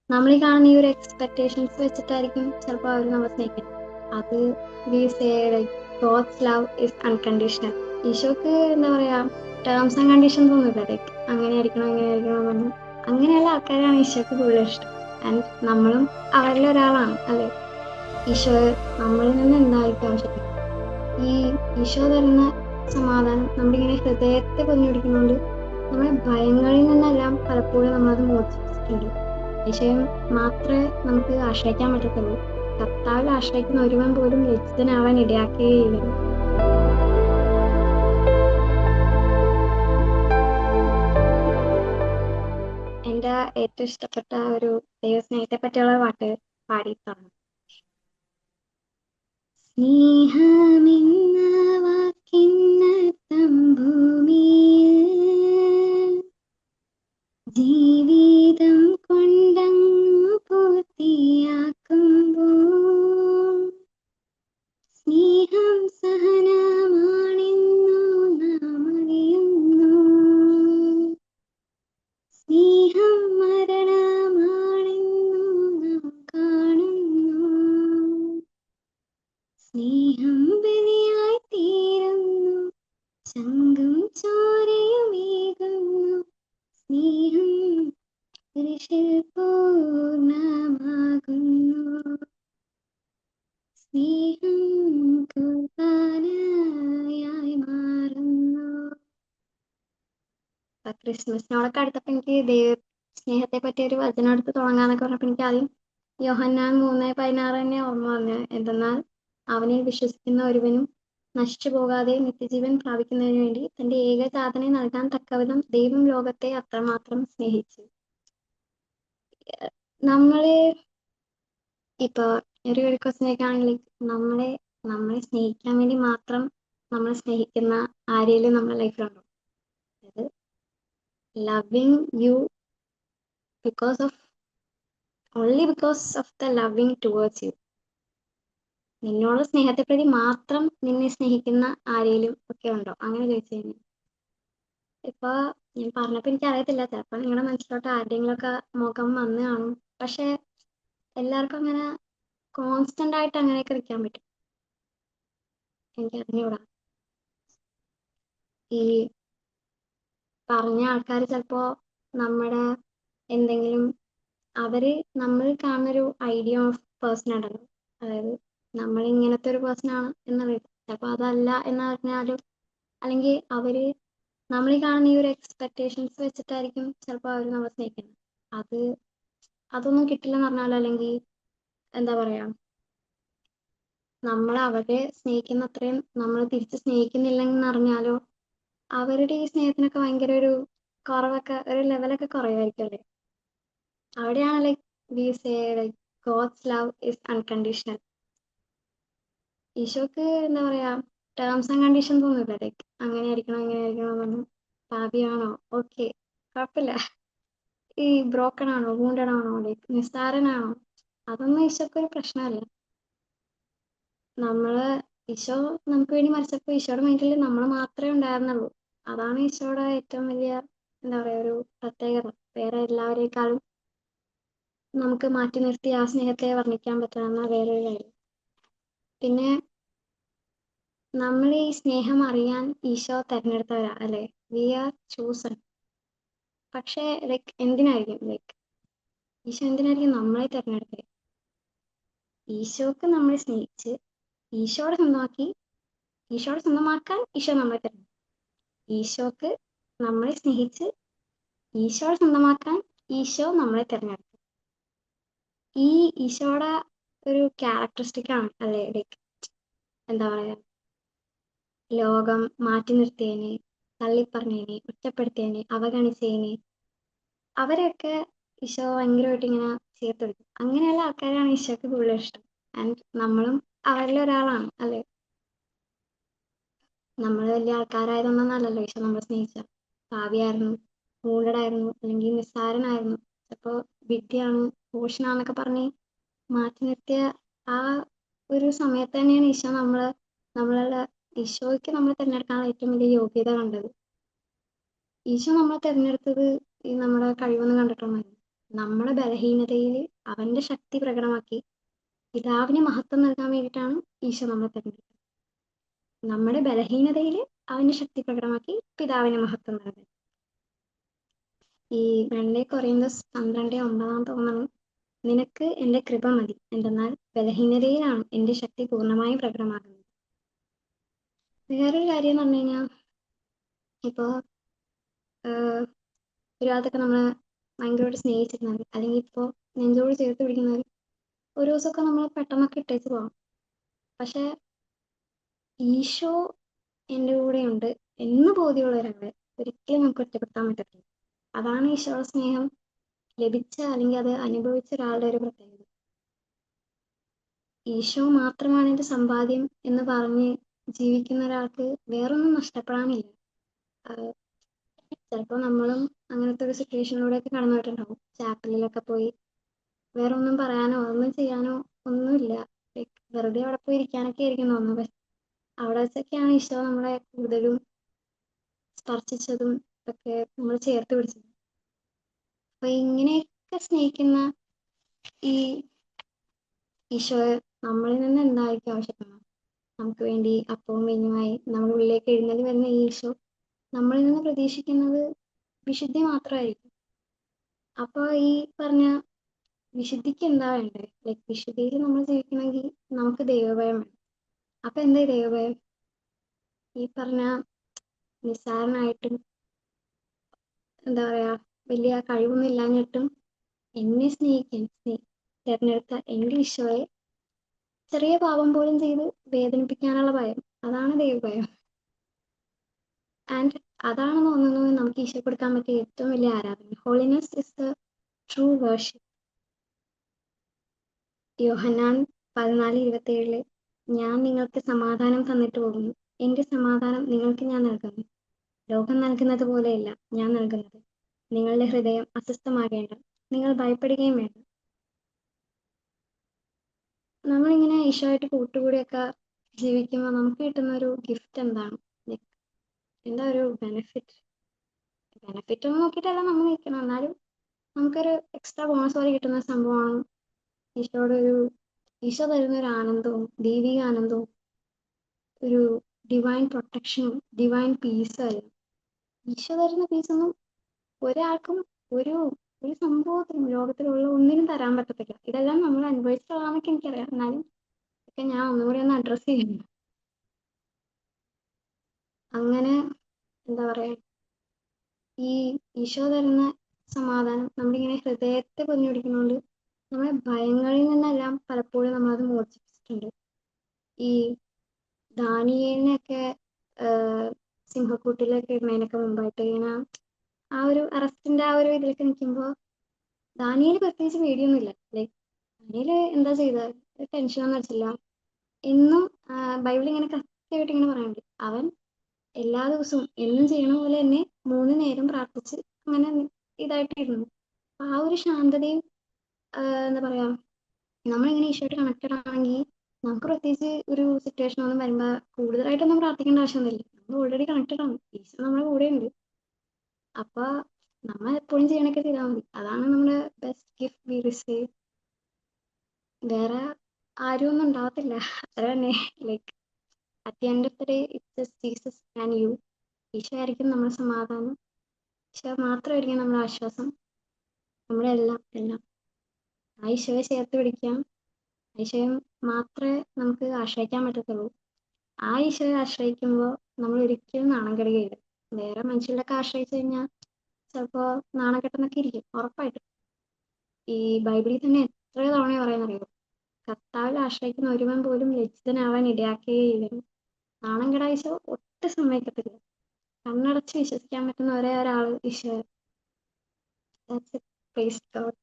നമ്മൾ ഈ കാണുന്ന ഈ ഒരു എക്സ്പെക്ടേഷൻസ് വെച്ചിട്ടായിരിക്കും ചിലപ്പോൾ അവർ നമ്മളെ സ്നേഹിക്കുന്നത്. അത് we say like god's love is unconditional. ഈശോക്ക് എന്താ പറയാ, ടേംസ് ആൻഡ് കണ്ടീഷൻസ് ഒന്നുമില്ല. ലൈക്ക് അങ്ങനെ ആയിരിക്കണം ഇങ്ങനെ ആയിരിക്കണം എന്ന്. അങ്ങനെയുള്ള ആൾക്കാരാണ് ഈശോക്ക് കൂടുതൽ ഇഷ്ടം. ആൻഡ് നമ്മളും അവരിൽ ഒരാളാണ് അല്ലെ. ഈശോ നമ്മളിൽ നിന്ന് എന്തായിരിക്കും ആവശ്യപ്പെടുന്നത്? ഈ ഈശോ തരുന്ന സമാധാനം നമ്മളിങ്ങനെ ഹൃദയത്തെ പൊതിഞ്ഞൊടിക്കുന്നതുകൊണ്ട് നമ്മളെ ഭയങ്ങളിൽ നിന്നെല്ലാം പലപ്പോഴും നമ്മളത് മോചിപ്പിച്ചിട്ടുണ്ട്. ഈശോയെ മാത്രമേ നമുക്ക് ആശ്രയിക്കാൻ പറ്റത്തുള്ളൂ. കർത്താവിൽ ആശ്രയിക്കുന്ന ഒരുവൻ പോലും ലജ്ജിതനാവാൻ ഇടയാക്കുകയില്ല. എൻ്റെ ഏറ്റവും ഇഷ്ടപ്പെട്ട ഒരു ദൈവസ്നേഹത്തെ പറ്റിയുള്ള പാട്ട് പാടിയിട്ടാണ്. സ്നേഹമെന്ന വാക്കിന്നർത്ഥം ഭൂമിയിൽ ജീവിതം കൊണ്ടങ്ങു പൂർത്തിയാക്കുമ്പോൾ സ്നേഹം സഹനമാണെന്നു നാം അറിയുന്നു. സ്നേഹം മരണമാണെന്നു നാം കാണുന്നു. സ്നേഹം ബലിയായി തീരുന്നു, ചങ്കും ചോരയുമേകുന്നു. സ്നേഹം കുരിശിൽ പൂർണ്ണമാകുന്നു. സ്നേഹം കുർബാനയായി മാറുന്നു. ക്രിസ്മസിനോടൊക്കെ അടുത്തപ്പോൾ എനിക്ക് ദൈവ സ്നേഹത്തെ പറ്റി ഒരു വചനം എടുത്ത് തുടങ്ങാന്നൊക്കെ പറഞ്ഞപ്പോൾ എനിക്ക് ആദ്യം യോഹന്നാൻ 3:16 തന്നെ ഓർമ്മ വന്നു. എന്തെന്നാൽ അവനിൽ വിശ്വസിക്കുന്ന ഒരുവനും നശിച്ചു പോകാതെ നിത്യജീവൻ പ്രാപിക്കുന്നതിന് വേണ്ടി തന്റെ ഏകജാതനെ നൽകാൻ തക്കവിധം ദൈവം ലോകത്തെ അത്രമാത്രം സ്നേഹിച്ചു. നമ്മളെ ഇപ്പൊ ഒരു ക്വസ്റ്റ്യനൊക്കെ ആണെങ്കിൽ നമ്മളെ സ്നേഹിക്കാൻ വേണ്ടി മാത്രം നമ്മളെ സ്നേഹിക്കുന്ന ആരെങ്കിലും നമ്മുടെ ലൈഫിലുണ്ടോ? അതായത് loving you because of only because of the loving towards U. നിന്നോട് സ്നേഹത്തെ പ്രതി മാത്രം നിന്നെ സ്നേഹിക്കുന്ന ആരെങ്കിലും ഒക്കെ ഉണ്ടോ? അങ്ങനെ ചോദിച്ചു കഴിഞ്ഞാൽ ഇപ്പൊ ഞാൻ പറഞ്ഞപ്പോ എനിക്ക് അറിയത്തില്ല, ചിലപ്പോൾ നിങ്ങളുടെ മനസ്സിലോട്ട് ആരുടെയെങ്കിലും ഒക്കെ മുഖം വന്ന് കാണും. പക്ഷെ എല്ലാവർക്കും അങ്ങനെ കോൺസ്റ്റന്റ് ആയിട്ട് അങ്ങനെയൊക്കെ നിൽക്കാൻ പറ്റും? എനിക്ക് അറിഞ്ഞൂടാ. ഈ പറഞ്ഞ ആൾക്കാർ ചിലപ്പോ നമ്മുടെ എന്തെങ്കിലും നമ്മൾ കാണുന്നൊരു ഐഡിയ ഓഫ് പേഴ്സൺ ഉണ്ടല്ലോ, അതായത് നമ്മൾ ഇങ്ങനത്തെ ഒരു പേഴ്സൺ ആണ് എന്നറിയാം. ചിലപ്പോൾ അതല്ല എന്ന് പറഞ്ഞാലും, അല്ലെങ്കിൽ നമ്മൾ ഈ കാണുന്ന ഈ ഒരു എക്സ്പെക്ടേഷൻസ് വെച്ചിട്ടായിരിക്കും ചിലപ്പോൾ അവർ നമ്മളെ സ്നേഹിക്കുന്നത്. അതൊന്നും കിട്ടില്ലെന്ന് പറഞ്ഞാലോ, അല്ലെങ്കിൽ എന്താ പറയാ, നമ്മൾ അവരെ സ്നേഹിക്കുന്ന അത്രയും നമ്മൾ തിരിച്ച് സ്നേഹിക്കുന്നില്ലെന്ന് അറിഞ്ഞാലോ അവരുടെ ഈ സ്നേഹത്തിനൊക്കെ ഭയങ്കര ഒരു കുറവൊക്കെ, ഒരു ലെവലൊക്കെ കുറയുമായിരിക്കും അല്ലേ. അവിടെയാണ് like we say like god's love is unconditional. ഈശോക്ക് എന്താ പറയാ, ടേംസ് ആൻഡ് കണ്ടീഷൻസ് ഒന്നുമില്ല. ലൈക്ക് അങ്ങനെ ആയിരിക്കണം ഇങ്ങനെ ആയിരിക്കണം എന്ന്. പാപിയാണോ, ഓക്കെ, കുഴപ്പമില്ല. ഈ ബ്രോക്കൺ ആണോ, വൂണ്ടഡ് ആണോ, ലൈക്ക് നിസ്സാരനാണോ, അതൊന്നും ഈശോക്ക് ഒരു പ്രശ്നമല്ല. ഈശോ നമുക്ക് വേണ്ടി മരിച്ചപ്പോൾ ഈശോയുടെ മൈൻഡിൽ നമ്മൾ മാത്രമേ ഉണ്ടായിരുന്നുള്ളൂ. അതാണ് ഈശോയുടെ ഏറ്റവും വലിയ എന്താ പറയാ ഒരു പ്രത്യേകത. വേറെ എല്ലാവരേക്കാളും നമുക്ക് മാറ്റി നിർത്തി ആ സ്നേഹത്തെ വർണ്ണിക്കാൻ പറ്റുന്ന വേറൊരു കാര്യം. പിന്നെ നമ്മൾ ഈ സ്നേഹം അറിയാൻ ഈശോ തെരഞ്ഞെടുത്തവരാ അല്ലെ. We are chosen. പക്ഷെ ലൈക്ക് എന്തിനായിരിക്കും, ലൈക്ക് ഈശോ എന്തിനായിരിക്കും നമ്മളെ തെരഞ്ഞെടുത്തത്? ഈശോക്ക് നമ്മളെ സ്നേഹിച്ച് ഈശോയുടെ സ്വന്തമാക്കാൻ ഈശോ നമ്മളെ തെരഞ്ഞെടുത്തു. ഈശോക്ക് നമ്മളെ സ്നേഹിച്ച് ഈശോയുടെ സ്വന്തമാക്കാൻ ഈശോ നമ്മളെ തെരഞ്ഞെടുത്തു. ഈ ഈശോയുടെ ഒരു ക്യാരക്ടറിസ്റ്റിക് ആണ് അല്ലേ, ലൈക്ക് എന്താ പറയാ, ലോകം മാറ്റി നിർത്തിയതിനെ, തള്ളിപ്പറഞ്ഞതിനെ, ഒറ്റപ്പെടുത്തിയതിനെ, അവഗണിച്ചതിനെ അവരെയൊക്കെ ഈശോ ഭയങ്കരമായിട്ട് ഇങ്ങനെ ചേർത്തെടുക്കും. അങ്ങനെയുള്ള ആൾക്കാരാണ് ഈശോക്ക് കൂടുതൽ ഇഷ്ടം. ആൻഡ് നമ്മളും അവരിൽ ഒരാളാണ് അല്ലേ. നമ്മൾ വലിയ ആൾക്കാരായതൊന്നല്ലല്ലോ ഈശോ നമ്മളെ സ്നേഹിച്ച. ഭാവിയായിരുന്നു, മൂടടായിരുന്നു, അല്ലെങ്കിൽ നിസ്സാരനായിരുന്നു, ചിലപ്പോൾ വിദ്യയാണ്, ഭൂഷണാന്നൊക്കെ പറഞ്ഞ് മാറ്റി നിർത്തിയ ആ ഒരു സമയത്ത് തന്നെയാണ് ഈശോ നമ്മളുടെ ഈശോയ്ക്ക് നമ്മളെ തിരഞ്ഞെടുക്കാനുള്ള ഏറ്റവും വലിയ യോഗ്യത കണ്ടത്. ഈശോ നമ്മളെ തിരഞ്ഞെടുത്തത് ഈ നമ്മുടെ കഴിവൊന്നും കണ്ടിട്ടൊന്നുമല്ല. നമ്മുടെ ബലഹീനതയിൽ അവന്റെ ശക്തി പ്രകടമാക്കി പിതാവിന് മഹത്വം നൽകാൻ വേണ്ടിയിട്ടാണ് ഈശോ നമ്മളെ തിരഞ്ഞെടുത്തത്. നമ്മുടെ ബലഹീനതയിൽ അവന്റെ ശക്തി പ്രകടമാക്കി പിതാവിന് മഹത്വം നൽകാൻ. ഈ 2 കൊറിന്തോസ് 12:9 തോന്നുന്നു, നിനക്ക് എൻ്റെ കൃപ മതി, എന്തെന്നാൽ ബലഹീനതയിലാണ് എൻ്റെ ശക്തി പൂർണ്ണമായും പ്രകടമാകുന്നത്. വേറൊരു കാര്യം എന്ന് പറഞ്ഞു കഴിഞ്ഞാൽ, ഇപ്പോൾ ഒരാളത്തൊക്കെ നമ്മൾ ഭയങ്കരമായിട്ട് സ്നേഹിച്ചിരുന്നത്, അല്ലെങ്കിൽ ഇപ്പോൾ നെഞ്ചോട് ചേർത്ത് പിടിക്കുന്നവർ ഒരു ദിവസമൊക്കെ നമ്മൾ പെട്ടെന്നൊക്കെ ഇട്ടേച്ച് പോകാം. പക്ഷെ ഈശോ എൻ്റെ കൂടെയുണ്ട് എന്ന് ബോധ്യമുള്ള ഒരാളെ ഒരിക്കലും നമുക്ക് ഒറ്റപ്പെടുത്താൻ പറ്റത്തില്ല. അതാണ് ഈശോയുടെ സ്നേഹം ലഭിച്ച അല്ലെങ്കിൽ അത് അനുഭവിച്ച ഒരാളുടെ ഒരു പ്രത്യേകത. ഈശോ മാത്രമാണ് എൻ്റെ സമ്പാദ്യം എന്ന് പറഞ്ഞ് ജീവിക്കുന്ന ഒരാൾക്ക് വേറൊന്നും നഷ്ടപ്പെടാനില്ല. ചിലപ്പോൾ നമ്മളും അങ്ങനത്തെ ഒരു സിറ്റുവേഷനിലൂടെയൊക്കെ കടന്നു പോയിട്ടുണ്ടാവും. ചാപ്പലിലൊക്കെ പോയി വേറെ ഒന്നും പറയാനോ ഒന്നും ചെയ്യാനോ ഒന്നുമില്ല, ലൈക്ക് വെറുതെ അവിടെ പോയി ഇരിക്കാനൊക്കെ ആയിരിക്കും തോന്നുന്നത്. പക്ഷെ അവിടെ വെച്ചൊക്കെയാണ് ഈശോ നമ്മളെ കൂടുതലും സ്പർശിച്ചതും ഒക്കെ നമ്മൾ ചേർത്ത് പിടിച്ചത്. അപ്പൊ ഇങ്ങനെയൊക്കെ സ്നേഹിക്കുന്ന ഈ ഈശോയെ നമ്മളിൽ നിന്ന് എന്തായിരിക്കും ആവശ്യപ്പെടുന്നത്? നമുക്ക് വേണ്ടി അപ്പവും വീഞ്ഞുമായി നമ്മുടെ ഉള്ളിലേക്ക് എഴുന്നള്ളി വരുന്ന ഈ ഈശോ നമ്മളിൽ നിന്ന് പ്രതീക്ഷിക്കുന്നത് വിശുദ്ധി മാത്രമായിരിക്കും. അപ്പൊ ഈ പറഞ്ഞ വിശുദ്ധിക്ക് എന്താ വേണ്ടത്? ലൈക്ക് വിശുദ്ധിയിൽ നമ്മൾ ജീവിക്കണമെങ്കിൽ നമുക്ക് ദൈവഭയം വേണം. അപ്പൊ എന്താ ദൈവഭയം? ഈ പറഞ്ഞ നിസ്സാരനായിട്ടും എന്താ പറയാ വലിയ കഴിവൊന്നും ഇല്ലാഞ്ഞിട്ടും എന്നെ സ്നേഹിക്കാൻ തിരഞ്ഞെടുത്ത എൻ്റെ ഈശോയെ ചെറിയ പാപം പോലും ചെയ്ത് വേദനിപ്പിക്കാനുള്ള ഭയം, അതാണ് ദൈവഭയം. ആൻഡ് അതാണെന്ന് തോന്നുന്നു നമുക്ക് ഈശോ കൊടുക്കാൻ പറ്റിയ ഏറ്റവും വലിയ ആരാധന. Holiness is the true worship. Yohannan 14:27 ഞാൻ നിങ്ങൾക്ക് സമാധാനം തന്നിട്ട് പോകുന്നു, എൻ്റെ സമാധാനം നിങ്ങൾക്ക് ഞാൻ നൽകുന്നു, ലോകം നൽകുന്നത് പോലെയല്ല ഞാൻ നൽകുന്നത്, നിങ്ങളുടെ ഹൃദയം അസ്വസ്ഥമാകേണ്ട, നിങ്ങൾ ഭയപ്പെടുകയും വേണ്ട. നമ്മളിങ്ങനെ ഈശോയായിട്ട് കൂട്ടുകൂടിയൊക്കെ ജീവിക്കുമ്പോൾ നമുക്ക് കിട്ടുന്ന ഒരു ഗിഫ്റ്റ് എന്താണ്? ലൈക്ക് എന്താ ഒരു ബെനിഫിറ്റ് ഒന്നും നോക്കിയിട്ടല്ല നമ്മൾ നിൽക്കണം, എന്നാലും നമുക്കൊരു എക്സ്ട്രാ ബോണസ് പോലെ കിട്ടുന്ന സംഭവമാണ് ഈശോ തരുന്ന ഒരു ആനന്ദവും ദൈവിക ആനന്ദവും ഒരു ഡിവൈൻ പ്രൊട്ടക്ഷനും ഡിവൈൻ പീസും. ഈശോ തരുന്ന പീസൊന്നും ഒരാൾക്കും ഒരു ഒരു സംഭവത്തിനും ലോകത്തിലുള്ള ഒന്നിനും തരാൻ പറ്റത്തില്ല. ഇതെല്ലാം നമ്മൾ അനുഭവിച്ചിട്ടുള്ളതാണെന്നൊക്കെ എനിക്കറിയാം, എന്നാലും ഒക്കെ ഞാൻ ഒന്നുകൂടി ഒന്ന് അഡ്രസ്സ് ചെയ്യുന്നു. അങ്ങനെ എന്താ പറയാ, ഈ ഈശോ തരുന്ന സമാധാനം നമ്മളിങ്ങനെ ഹൃദയത്തെ പൊതിഞ്ഞു പിടിക്കുന്നതുകൊണ്ട് നമ്മളെ ഭയങ്ങളിൽ നിന്നെല്ലാം പലപ്പോഴും നമ്മളത് മോചിപ്പിച്ചിട്ടുണ്ട്. ഈ ദാനിയേലിനെയൊക്കെ സിംഹക്കൂട്ടിലൊക്കെ ഇടുന്നതിനൊക്കെ മുമ്പായിട്ട് ഇങ്ങനെ ആ ഒരു അറസ്റ്റിന്റെ ആ ഒരു ഇതിലൊക്കെ നിൽക്കുമ്പോൾ ദാനിയേൽ പ്രത്യേകിച്ച് പേടിയൊന്നുമില്ല. ലൈക്ക് ദാനിയേൽ എന്താ ചെയ്തത്? ടെൻഷനൊന്നും അടിച്ചില്ല. എന്നും ബൈബിൾ ഇങ്ങനെ കൃത്യമായിട്ട് ഇങ്ങനെ പറയുന്നുണ്ട്, അവൻ എല്ലാ ദിവസവും എന്നും ചെയ്യണ പോലെ തന്നെ 3 നേരം പ്രാർത്ഥിച്ച് അങ്ങനെ ഇതായിട്ടിരുന്നു. ആ ഒരു ശാന്തതയും എന്താ പറയാ, നമ്മളിങ്ങനെ ഈശോയായിട്ട് കണക്റ്റഡ് ആണെങ്കിൽ നമുക്ക് പ്രത്യേകിച്ച് ഒരു സിറ്റുവേഷൻ ഒന്നും വരുമ്പോൾ കൂടുതലായിട്ടൊന്നും പ്രാർത്ഥിക്കേണ്ട ആവശ്യമൊന്നുമില്ല. നമ്മൾ ഓൾറെഡി കണക്റ്റഡ് ആണ്, ഈശോ നമ്മുടെ കൂടെ ഉണ്ട്. അപ്പൊ നമ്മൾ എപ്പോഴും ചെയ്യണൊക്കെ ചെയ്താൽ മതി. അതാണ് നമ്മുടെ ബെസ്റ്റ് ഗിഫ്റ്റ് വി റിസീവ്. വേറെ ആരും ഒന്നും ഉണ്ടാവത്തില്ല, അത്ര തന്നെ. Like at the end of the day it's just Jesus and you. Isho ആയിരിക്കും നമ്മുടെ സമാധാനം, ഈശോ മാത്രമായിരിക്കും നമ്മുടെ ആശ്വാസം, നമ്മുടെ എല്ലാം എല്ലാം. ആ ഈശോയെ ചേർത്ത് പിടിക്കാം. ഈശോയെ മാത്രമേ നമുക്ക് ആശ്രയിക്കാൻ പറ്റത്തുള്ളൂ. ആ ഈശോയെ ആശ്രയിക്കുമ്പോൾ നമ്മൾ ഒരിക്കലും നാണം കെടുകയില്ല. വേറെ മനുഷ്യരിലൊക്കെ ആശ്രയിച്ചു കഴിഞ്ഞാൽ ചിലപ്പോൾ നാണക്കെട്ടെന്നൊക്കെ ഇരിക്കും, ഉറപ്പായിട്ടും. ഈ ബൈബിളിൽ തന്നെ എത്ര തവണ പറയുന്നറിയോ, കർത്താവിൽ ആശ്രയിക്കുന്ന ഒരുവൻ പോലും ലജ്ജിതനാവാൻ ഇടയാക്കുകയില്ല. നാണം കെടാൻ ഈശോ ഒട്ടും സമ്മതിക്കത്തില്ല. കണ്ണടച്ച് വിശ്വസിക്കാൻ പറ്റുന്ന ഒരേ ഒരാൾ Isho. That's it. Praise God.